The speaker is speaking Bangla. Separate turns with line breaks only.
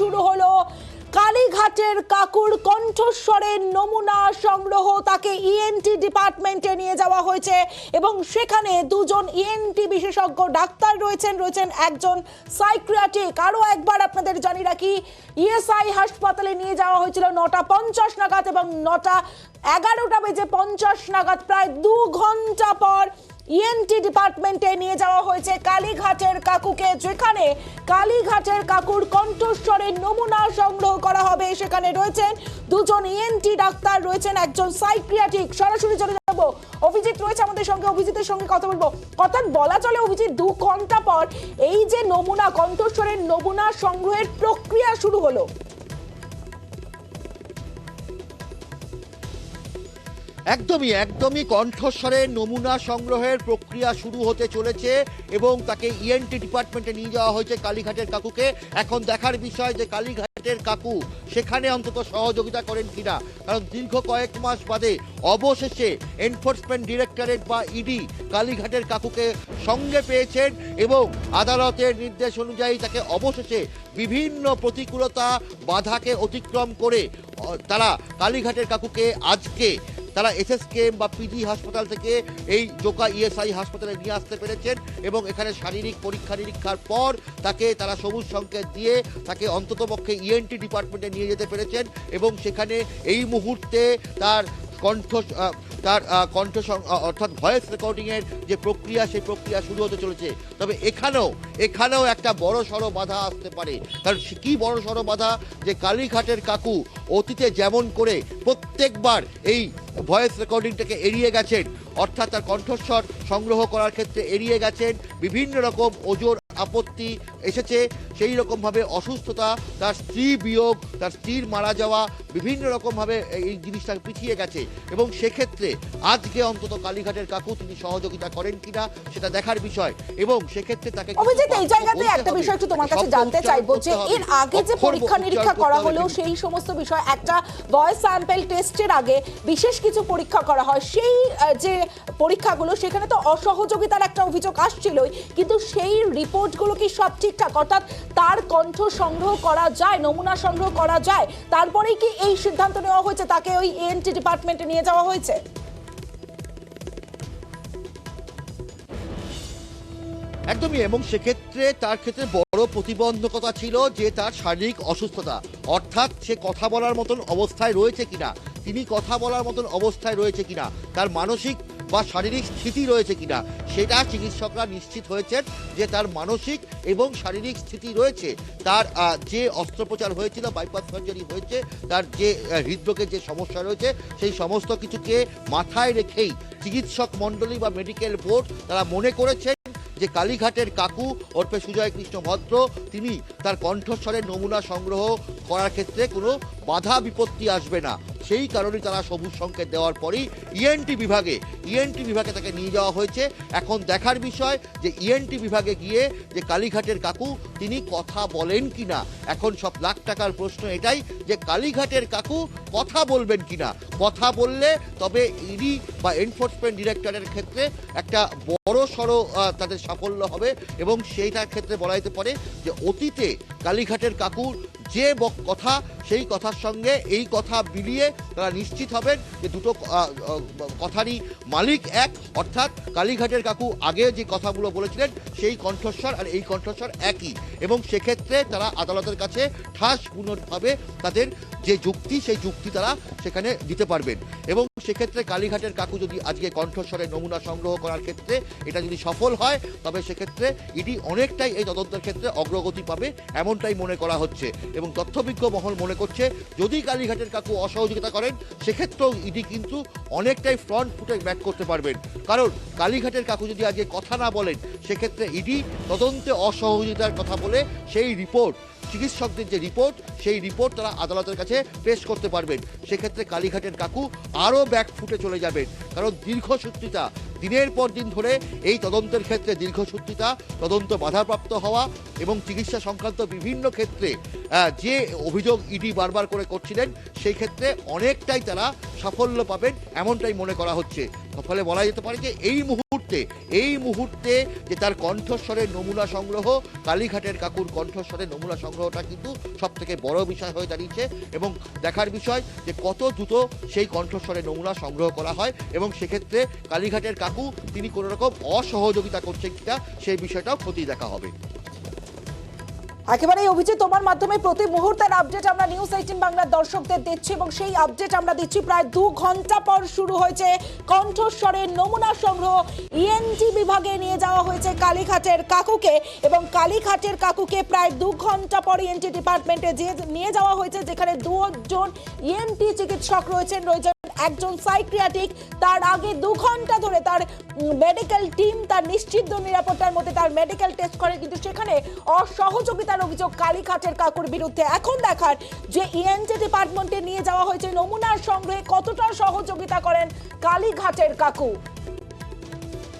শুরু হলো কালীঘাটের কাকুর কণ্ঠস্বরের নমুনা সংগ্রহ। তাকে ইএনটি ডিপার্টমেন্টে নিয়ে যাওয়া হয়েছে এবং সেখানে দুজন ইএনটি বিশেষজ্ঞ ডাক্তার রয়েছেন একজন সাইকিয়াট্রিক। আরো একবার আপনাদের জানি রাখি, ইএসআই হাসপাতালে নিয়ে যাওয়া হয়েছিল 9:50 নাগাদ এবং 11:50 নাগাদ, প্রায় 2 ঘন্টা পর ইএনটি ডিপার্টমেন্টে নিয়ে যাওয়া হয়েছে কালীঘাটের কাকুকে, যেখানে কালীঘাটের কাকুর কণ্ঠস্বরের নমুনা সংগ্রহ করা হবে। সেখানে রয়েছেন দুজন ইএনটি ডাক্তার, রয়েছেন একজন সাইকিয়াট্রিক। সরাসরি চলে যাব, অভিজিৎ রয়েছে আমাদের সঙ্গে, অভিজিতের সঙ্গে কথা বলবো। অর্থাৎ বলা চলে অভিজিৎ, 2 ঘন্টা পর এই যে নমুনা, কণ্ঠস্বরের নমুনা সংগ্রহের প্রক্রিয়া শুরু হলো।
একদমই কণ্ঠস্বরের নমুনা সংগ্রহের প্রক্রিয়া শুরু হতে চলেছে এবং তাকে ইএনটি ডিপার্টমেন্টে নিয়ে যাওয়া হয়েছে কালীঘাটের কাকুকে। এখন দেখার বিষয় যে কালীঘাটের কাকু সেখানে অন্তত সহযোগিতা করেন কিনা, কারণ দীর্ঘ কয়েক মাস বাদে অবশেষে এনফোর্সমেন্ট ডিরেক্টরেট বা ইডি কালীঘাটের কাকুকে সঙ্গে পেয়েছেন এবং আদালতের নির্দেশ অনুযায়ী তাকে অবশেষে বিভিন্ন প্রতিকূলতা বাধাকে অতিক্রম করে তারা কালীঘাটের কাকুকে আজকে তারা এসএসকেএম বা পিজি হাসপাতাল থেকে এই জোকা ইএসআই হাসপাতালে নিয়ে আসতে পেরেছেন এবং এখানে শারীরিক পরীক্ষা নিরীক্ষার পর তাকে তারা সবুজ সংকেত দিয়ে তাকে অন্ততপক্ষে ইএনটি ডিপার্টমেন্টে নিয়ে যেতে পেরেছেন এবং সেখানে এই মুহূর্তে তার কণ্ঠ অর্থাৎ ভয়েস রেকর্ডিংয়ের যে প্রক্রিয়া, সেই প্রক্রিয়া শুরু হতে চলেছে। তবে এখানেও একটা বড় সড়ো বাধা আসতে পারে। কারণ কি বড় সড়ো বাধা, যে কালীঘাটের কাকু অতীতে যেমন করে প্রত্যেকবার এই ভয়েস রেকর্ডিংটাকে এড়িয়ে গেছেন, অর্থাৎ তার কণ্ঠস্বর সংগ্রহ করার ক্ষেত্রে এড়িয়ে গেছেন, বিভিন্ন রকম ওজোর আপত্তি এসেছে, সেই রকমভাবে অসুস্থতা, তার স্ত্রী বিয়োগ, তার স্ত্রীর মারা যাওয়া, বিভিন্ন রকমভাবে এই জিনিসটা পিছিয়ে গেছে এবং সেক্ষেত্রে আজকে অন্তত কালীঘাটের কাকু তিনি সহযোগিতা করেন কিনা সেটা দেখার বিষয়। এবং সেক্ষেত্রে তাকে
অভিজিৎ, এই জায়গাতে একটা বিষয় একটু তোমার কাছে জানতে চাইবো যে এর আগে যে পরীক্ষা নিরীক্ষা করা হলো সেই সমস্ত বিষয়, একটা ভয়েস স্যাম্পল টেস্টের আগে বিশেষ কিছু পরীক্ষা করা হয়, সেই যে পরীক্ষাগুলো সেখানে তো অসহযোগিতার একটা অভিযোগ আসছিলই, কিন্তু সেই রিপোর্টগুলো কি সব ঠিকঠাক? অর্থাৎ তার কণ্ঠ সংগ্রহ করা যায়, নমুনা সংগ্রহ করা যায়, তারপরেই কি এই সিদ্ধান্ত নেওয়া হয়েছে তাকে ওই ইএনটি ডিপার্টমেন্টে নিয়ে যাওয়া হয়েছে?
একদমই, এবং সেক্ষেত্রে তার ক্ষেত্রে বড় প্রতিবন্ধকতা ছিল যে তার শারীরিক অসুস্থতা, অর্থাৎ সে কথা বলার মতন অবস্থায় রয়েছে কিনা, তিনি কথা বলার মতন অবস্থায় রয়েছে কিনা, তার মানসিক বা শারীরিক স্থিতি রয়েছে কিনা, সেটা চিকিৎসকরা নিশ্চিত হয়েছেন যে তার মানসিক এবং শারীরিক স্থিতি রয়েছে। তার যে অস্ত্রোপচার হয়েছিল, বাইপাস সার্জারি হয়েছে, তার যে হৃদরোগের যে সমস্যা রয়েছে, সেই সমস্ত কিছুকে মাথায় রেখেই চিকিৎসক মণ্ডলী বা মেডিকেল বোর্ড তারা মনে করেছেন যে কালীঘাটের কাকু ওরফে সুজয় কৃষ্ণ ভদ্র তিনি তার কণ্ঠস্বরের নমুনা সংগ্রহ করার ক্ষেত্রে কোনো বাধা বিপত্তি আসবে না। সেই কারণে তারা সবুজ সংকেত দেওয়ার পরেই ইএনটি বিভাগে তাকে নিয়ে যাওয়া হয়েছে। এখন দেখার বিষয় যে ইএনটি বিভাগে গিয়ে যে কালীঘাটের কাকু তিনি কথা বলেন কিনা। এখন সব লাখ টাকার প্রশ্ন এটাই যে কালীঘাটের কাকু কথা বলবেন কিনা। কথা বললে তবে ইডি বা এনফোর্সমেন্ট ডিরেক্টরের ক্ষেত্রে একটা বড় সড়ো তাদের সাফল্য হবে এবং সেইটার ক্ষেত্রে বলা যেতে পারে যে অতীতে কালীঘাটের কাকুর যে কথা, সেই কথার সঙ্গে এই কথা মিলিয়ে তারা নিশ্চিত হবেন যে দুটো কথারই মালিক এক, অর্থাৎ কালীঘাটের কাকু আগে যে কথাগুলো বলেছিলেন সেই কণ্ঠস্বর আর এই কণ্ঠস্বর একই, এবং সেক্ষেত্রে তারা আদালতের কাছে ঠাসপূর্ণভাবে তাদের যে যুক্তি, সেই যুক্তি তারা সেখানে দিতে পারবেন। এবং সেক্ষেত্রে কালীঘাটের কাকু যদি আজকে কণ্ঠস্বরের নমুনা সংগ্রহ করার ক্ষেত্রে এটা যদি সফল হয়, তবে সেক্ষেত্রে ইডি অনেকটাই এই তদন্তের ক্ষেত্রে অগ্রগতি পাবে এমনটাই মনে করা হচ্ছে এবং তথ্যবিজ্ঞ মহল মনে করছে যদি কালীঘাটের কাকু অসহযোগিতা করেন সেক্ষেত্রেও ইডি কিন্তু অনেকটাই ফ্রন্ট ফুটে ব্যাক করতে পারবেন। কারণ কালীঘাটের কাকু যদি আজকে কথা না বলেন সেক্ষেত্রে ইডি তদন্তে অসহযোগিতার কথা বলে সেই রিপোর্ট, চিকিৎসকদের যে রিপোর্ট, সেই রিপোর্ট তারা আদালতের কাছে পেশ করতে পারবেন। সেক্ষেত্রে কালীঘাটের কাকু আরও ব্যাক ফুটে চলে যাবেন, কারণ দীর্ঘসূত্রিতা, দিনের পর দিন ধরে এই তদন্তের ক্ষেত্রে দীর্ঘসূত্রিতা, তদন্ত বাধাপ্রাপ্ত হওয়া এবং চিকিৎসা সংক্রান্ত বিভিন্ন ক্ষেত্রে যে অভিযোগ ইডি বারবার করে করছিলেন, সেই ক্ষেত্রে অনেকটাই তারা সাফল্য পাবেন এমনটাই মনে করা হচ্ছে। ফলে বলা যেতে পারে যে এই মুহূর্তে মুহূর্তে যে তার কণ্ঠস্বরের নমুনা সংগ্রহ, কালীঘাটের কাকুর কণ্ঠস্বরের নমুনা সংগ্রহটা কিন্তু সব থেকে বড় বিষয় হয়ে দাঁড়িয়েছে এবং দেখার বিষয় যে কত দ্রুত সেই কণ্ঠস্বরের নমুনা সংগ্রহ করা হয় এবং সেক্ষেত্রে কালীঘাটের কাকু তিনি কোনো রকম অসহযোগিতা করছেন কিনা সেই বিষয়টাও খতিয়ে দেখা হবে।
একেবারে অভিজিৎ, তোমার মাধ্যমে প্রতি মুহূর্তের আপডেট আমরা নিউজ 18 বাংলার দর্শকদের দিচ্ছি এবং সেই আপডেট আমরা দিচ্ছি প্রায় 2 ঘন্টা পর শুরু হয়েছে কণ্ঠস্বরের নমুনা সংগ্রহ। ইএনটি বিভাগে নিয়ে যাওয়া হয়েছে কালীঘাটের কাকুকে এবং কালীঘাটের কাকুকে প্রায় 2 ঘন্টা পর ইএনটি ডিপার্টমেন্টে নিয়ে যাওয়া হয়েছে, যেখানে 2জন ইএনটি চিকিৎসক রয়েছেন একজন সাইকিয়াট্রিক। তার আগে 2 ঘন্টা ধরে তার মেডিকেল টিম তার নিশ্চিত নিরাপত্তার মধ্যে তার মেডিকেল টেস্ট করে, কিন্তু সেখানে অসহযোগিতার অভিযোগ কালীঘাটের কাকুর বিরুদ্ধে। এখন দেখার যে ইএনটি ডিপার্টমেন্টে নিয়ে যাওয়া হয়েছে নমুনার সংগ্রহে কতটা সহযোগিতা করেন কালীঘাটের কাকু।